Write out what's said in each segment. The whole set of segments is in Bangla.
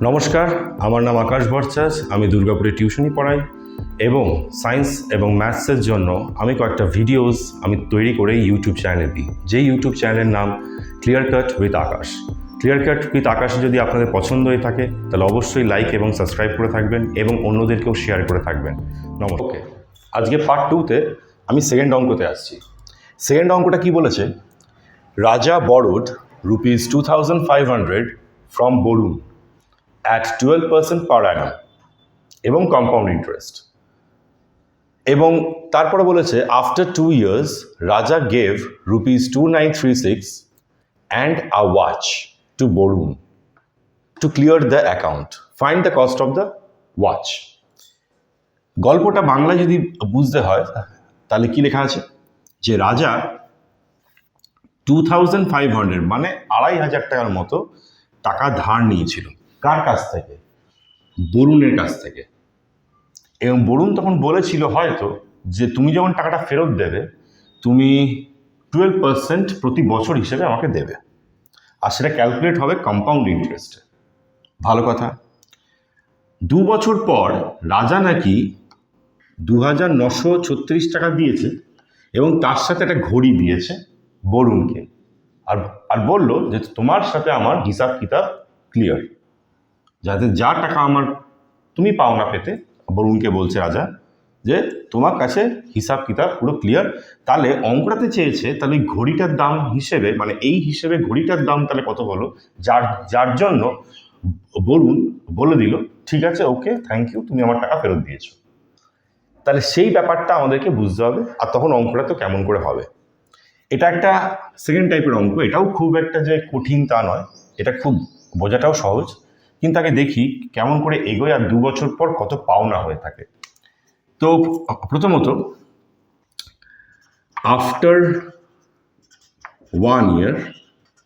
নমস্কার, আমার নাম আকাশ ভট্টাচার্য। আমি দুর্গাপুরে টিউশনি পড়াই এবং সায়েন্স এবং ম্যাথসের জন্য আমি কয়েকটা ভিডিওস তৈরি করে ইউটিউব চ্যানেলে দিই। যেই ইউটিউব চ্যানেলের নাম clear cut with Akash. Clear cut with Akash যদি আপনাদের পছন্দ হয়ে থাকে তাহলে অবশ্যই লাইক এবং সাবস্ক্রাইব করে থাকবেন এবং অন্যদেরকেও শেয়ার করে থাকবেন। নমস্কার। আজকে পার্ট 2-তে আমি সেকেন্ড অঙ্কতে আসছি। সেকেন্ড অঙ্কটা কি বলেছে? Raja borrowed ₹2,500 from Varun at 12% per annum এবং কম্পাউন্ড ইন্টারেস্ট। এবং তারপরে বলেছে after 2 years Raja gave ₹2936 and a watch to Varun to clear the account, find the cost of the watch. গল্পটা বাংলায় যদি বুঝতে হয় তাহলে কি লেখা আছে যে রাজা 2500 মানে 2500 টাকার মতো টাকা ধার নিয়েছিল। কার কাছ থেকে? বরুণের কাছ থেকে। এবং বরুণ তখন বলেছিল হয়তো যে তুমি যখন টাকাটা ফেরত দেবে তুমি 12% প্রতি বছর হিসেবে আমাকে দেবে, আর সেটা ক্যালকুলেট হবে কম্পাউন্ড ইন্টারেস্টে। ভালো কথা। 2 বছর পর রাজা নাকি 2936 টাকা দিয়েছে এবং তার সাথে একটা ঘড়ি দিয়েছে বরুণকে, আর বলল যে তোমার সাথে আমার হিসাব কিতাব ক্লিয়ার, যাতে যা টাকা আমার তুমি পাও না পেতে। বরুণকে বলছে রাজা যে তোমার কাছে হিসাব কিতাব পুরো ক্লিয়ার। তাহলে অঙ্কটাতে চেয়েছে তাহলে ওই ঘড়িটার দাম হিসেবে, মানে এই হিসেবে ঘড়িটার দাম তাহলে কত হলো, যার জন্য বরুণ বলে দিল ঠিক আছে, ওকে, থ্যাংক ইউ, তুমি আমার টাকা ফেরত দিয়েছো। তাহলে সেই ব্যাপারটা আমাদেরকে বুঝতে হবে। আর তখন অঙ্কটা তো কেমন করে হবে। এটা একটা সেকেন্ড টাইপের অঙ্ক। এটাও খুব একটা যে কঠিন তা নয়, এটা খুব বোঝাটাও সহজ। কিন্তু আগে দেখি কেমন করে এগোয় আর 2 বছর পর কত পাওনা হয়ে থাকে। তো প্রথমত আফটার 1 year,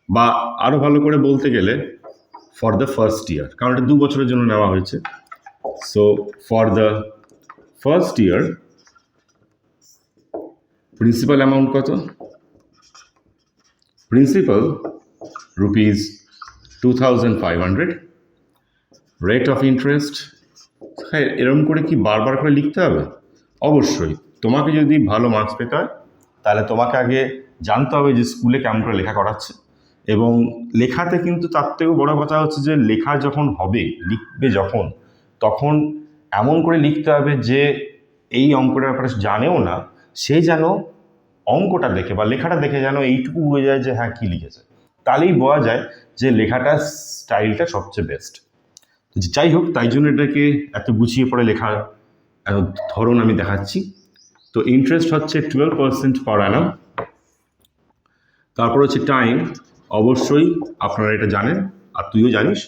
বা আরও ভালো করে বলতে গেলে ফর দ্য ফার্স্ট ইয়ার, কারণ এটা 2 বছরের জন্য নেওয়া হয়েছে। So for the first year principal amount কত? প্রিন্সিপাল ₹2,500। রেট অফ ইন্টারেস্ট, হ্যাঁ এরকম করে কি বারবার করে লিখতে হবে? অবশ্যই। তোমাকে যদি ভালো মার্কস পেতে হয় তাহলে তোমাকে আগে জানতে হবে যে স্কুলে কেমন করে লেখা করাচ্ছে। এবং লেখাতে কিন্তু তার থেকেও বড় কথা হচ্ছে যে লেখা যখন হবে, লিখবে যখন, তখন এমন করে লিখতে হবে যে এই অঙ্কটার ব্যাপারে জানেও না সে যেন অঙ্কটা দেখে বা লেখাটা দেখে যেন এইটুকু বোঝা যায় যে হ্যাঁ কী লিখেছে। তাহলেই বোঝা যায় যে লেখাটার স্টাইলটা সবচেয়ে বেস্ট। যাই হোক, তাই জন্য এটাকে এত গুছিয়ে পড়ে লেখার ধরন আমি দেখাচ্ছি। তো ইন্টারেস্ট হচ্ছে 12% পার অ্যানাম। তারপর হচ্ছে টাইম। অবশ্যই আপনারা এটা জানেন আর তুইও জানিস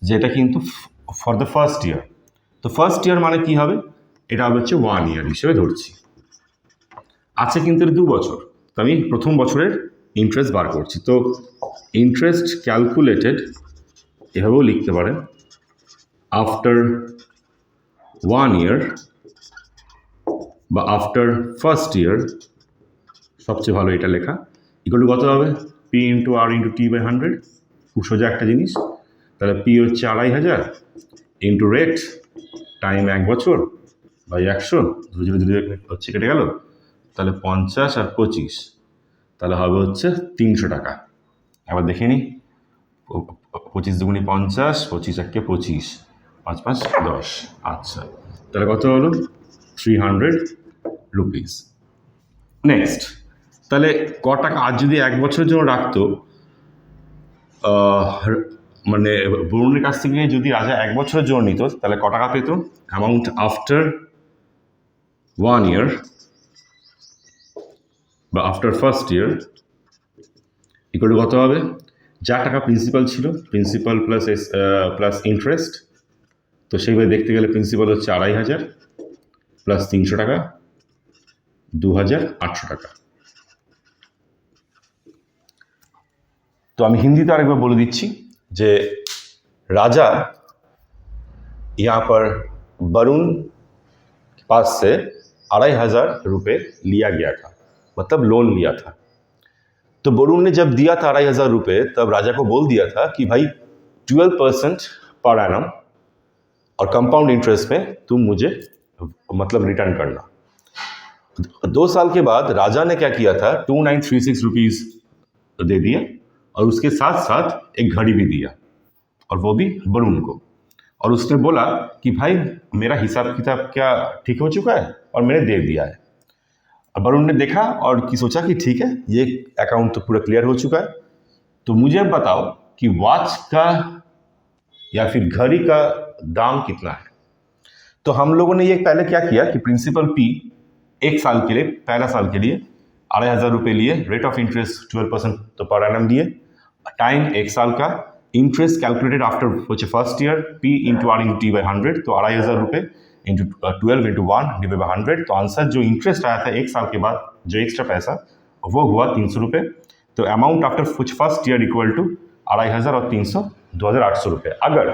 যে এটা কিন্তু ফর দ্য ফার্স্ট ইয়ার। তো ফার্স্ট ইয়ার মানে কি হবে? এটা হবে হচ্ছে 1 year হিসেবে ধরছি। আছে কিন্তু 2 বছর, তো আমি প্রথম বছরের ইন্টারেস্ট বার করছি। তো ইন্টারেস্ট ক্যালকুলেটেড এভাবেও লিখতে পারেন, আফটার 1 year বা আফটার ফার্স্ট ইয়ার, সবচেয়ে ভালো এটা লেখা। ইকুয়াল টু কত হবে? P into R into T/100। খুব সোজা একটা জিনিস। তাহলে P হচ্ছে 2500 ইন্টু রেট টাইম 1 বছর বাই 100, ধীরে হচ্ছে কেটে গেল। তাহলে 50 আর 25, তাহলে হবে হচ্ছে 300 টাকা। এবার দেখে নিই, 25 দুগুণি 50, 25 একে 25, 5 5 10। আচ্ছা, তাহলে কত হলো? 300 রুপিস। নেক্সট, তাহলে ক টাকা আজ যদি 1 বছরের জন্য রাখতো, মানে বরুণের কাছ থেকে যদি রাজা 1 বছরের জন্য নিত তাহলে ক টাকা পেত? অ্যামাউন্ট আফটার 1 year বা after first year equal to কত হবে? যা টাকা প্রিন্সিপাল ছিল, প্রিন্সিপাল প্লাস ইন্টারেস্ট। তো সেইভাবে দেখতে গেলে প্রিন্সিপাল হচ্ছে 2500 প্লাস 300 টাকা, 2800 টাকা। তো আমি হিন্দিতে আরেকবার বলে দিচ্ছি যে राजा यहाँ पर वरुण के पास से 2500 रुपये लिया गया था, मतलब लोन लिया था। तो वरुण ने जब दिया था 2500 रुपये, तब राजा को बोल दिया था कि भाई 12% पर एनम और कंपाउंड इंटरेस्ट में तुम मुझे मतलब रिटर्न करना। 2 साल के बाद राजा ने क्या किया था, 2936 रुपीज़ दे दिया और उसके साथ साथ एक घड़ी भी दिया, और वो भी वरुण को। और उसने बोला कि भाई मेरा हिसाब किताब क्या ठीक हो चुका है और मैंने दे दिया है। अब वरुण ने देखा और कि सोचा कि ठीक है, ये अकाउंट तो पूरा क्लियर हो चुका है, तो मुझे अब बताओ कि वॉच का या फिर घड़ी का दाम कितना है। तो हम लोगों ने ये पहले क्या किया कि प्रिंसिपल पी 1 साल के लिए, पहला साल के लिए 2,500 रुपये लिए, रेट ऑफ इंटरेस्ट 12% तो पर एनम दिए, टाइम 1 साल का, interest calculated after first year, P into R into T by 100, तो 2,500 रुपये इंटू 12 इंटू 1 डिवाइड बाई 100, तो आंसर जो इंटरेस्ट आया था 1 साल के बाद जो एक्स्ट्रा पैसा वो हुआ 300 रुपये। तो amount after first year equal to 2,500 और 300 2,800 रुपये। अगर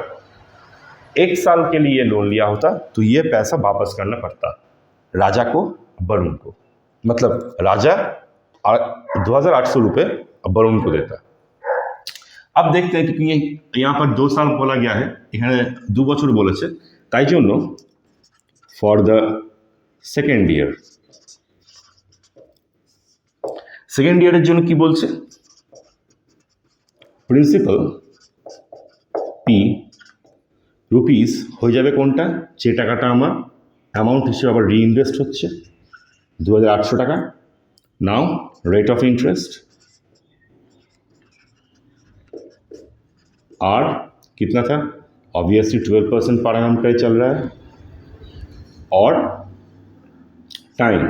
1 साल के लिए लोन लिया होता तो ये पैसा वापस करना पड़ता राजा को, वरुण को, मतलब राजा 2,800 रुपये वरुण को देता। अब देखते हैं क्योंकि ये यहाँ पर 2 साल बोला गया है, এখানে 2 বছর বলেছে, তাই জন্য ফর দ্য সেকেন্ড ইয়ারের জন্য কি বলছে, প্রিন্সিপাল পি রুপিস হয়ে যাবে কোনটা, যে টাকাটা আমার অ্যামাউন্ট হিসেবে আবার রিইনভেস্ট হচ্ছে 2,800 টাকা। Now rate of interest R कितना था, ऑब्वियसली 12% पर एनम का चल रहा है, और टाइम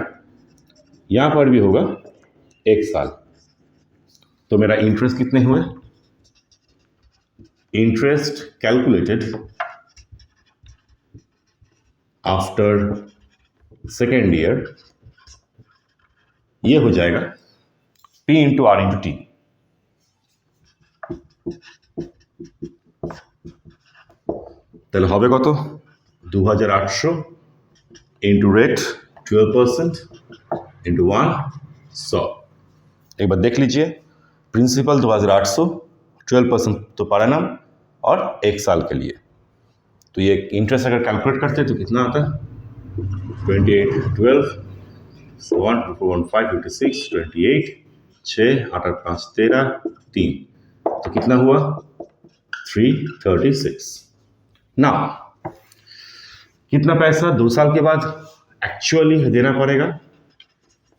यहाँ पर भी होगा 1 साल। तो मेरा इंटरेस्ट कितने हुए, interest calculated after second year ये हो जाएगा P into R into T. তাহলে হবে কত, 2,800 इंटू रेट 12% इंटू 100। एक बार देख लीजिए, प्रिंसिपल 2,800, 12% तो पर एनम और 1 साल के लिए। तो ये इंटरेस्ट अगर कैलकुलेट करते हैं तो कितना आता है, 28 12 1 4 1 5 56 28 6 8 8 5 13 3, तो कितना हुआ 336। ना कितना पैसा 2 साल के बाद एक्चुअली देना पड़ेगा,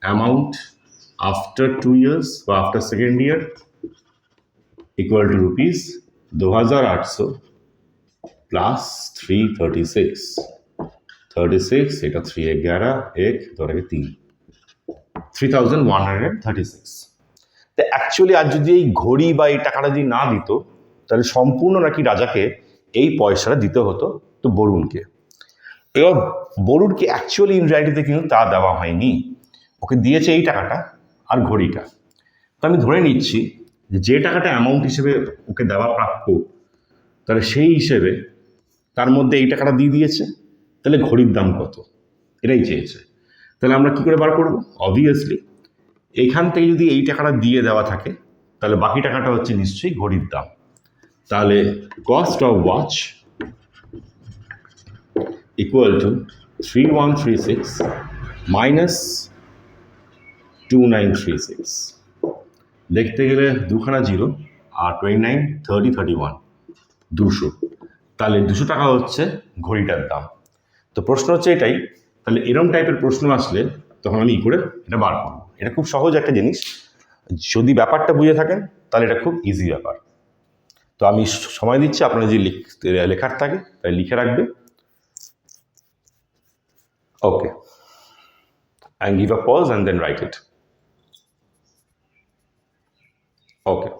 अमाउंट आफ्टर 2 years व after second year equal to rupees 2,800 प्लस 336 36 এটা 3 11 1 ধরে 3 3,136। তো অ্যাকচুয়ালি আজ যদি এই ঘড়ি বা এই টাকাটা যদি না দিত তাহলে সম্পূর্ণ নাকি রাজাকে এই পয়সাটা দিতে হতো তো বরুণকে। এবার বরুণকে অ্যাকচুয়ালি ইনরাইটিতে কিন্তু তা দেওয়া হয়নি, ওকে দিয়েছে এই টাকাটা আর ঘড়িটা। তো আমি ধরে নিচ্ছি যে টাকাটা অ্যামাউন্ট হিসেবে ওকে দেওয়া প্রাপ্য, তাহলে সেই হিসেবে তার মধ্যে এই টাকাটা দিয়ে দিয়েছে, তাহলে ঘড়ির দাম কত এটাই চেয়েছে। তাহলে আমরা কী করে বার করব, অবভিয়াসলি এখান থেকে যদি এই টাকাটা দিয়ে দেওয়া থাকে তাহলে বাকি টাকাটা হচ্ছে নিশ্চয়ই ঘড়ির দাম। তাহলে cost of watch equal to 3,136 minus 2,936, দেখতে গেলে দুখানা জিরো আর 29 30 31 200, তাহলে 200 টাকা হচ্ছে ঘড়িটার দাম। তো প্রশ্ন হচ্ছে এটাই, তাহলে এরম টাইপের প্রশ্ন আসলে তখন আমি করে এটা বার করবো। এটা খুব সহজ একটা জিনিস, যদি ব্যাপারটা বুঝে থাকেন তাহলে এটা খুব ইজি ব্যাপার। তো আমি সময় দিচ্ছি, আপনারা যদি লেখার থাকে তাই লিখে রাখবে। ওকে, and give a pause and then write it. Okay.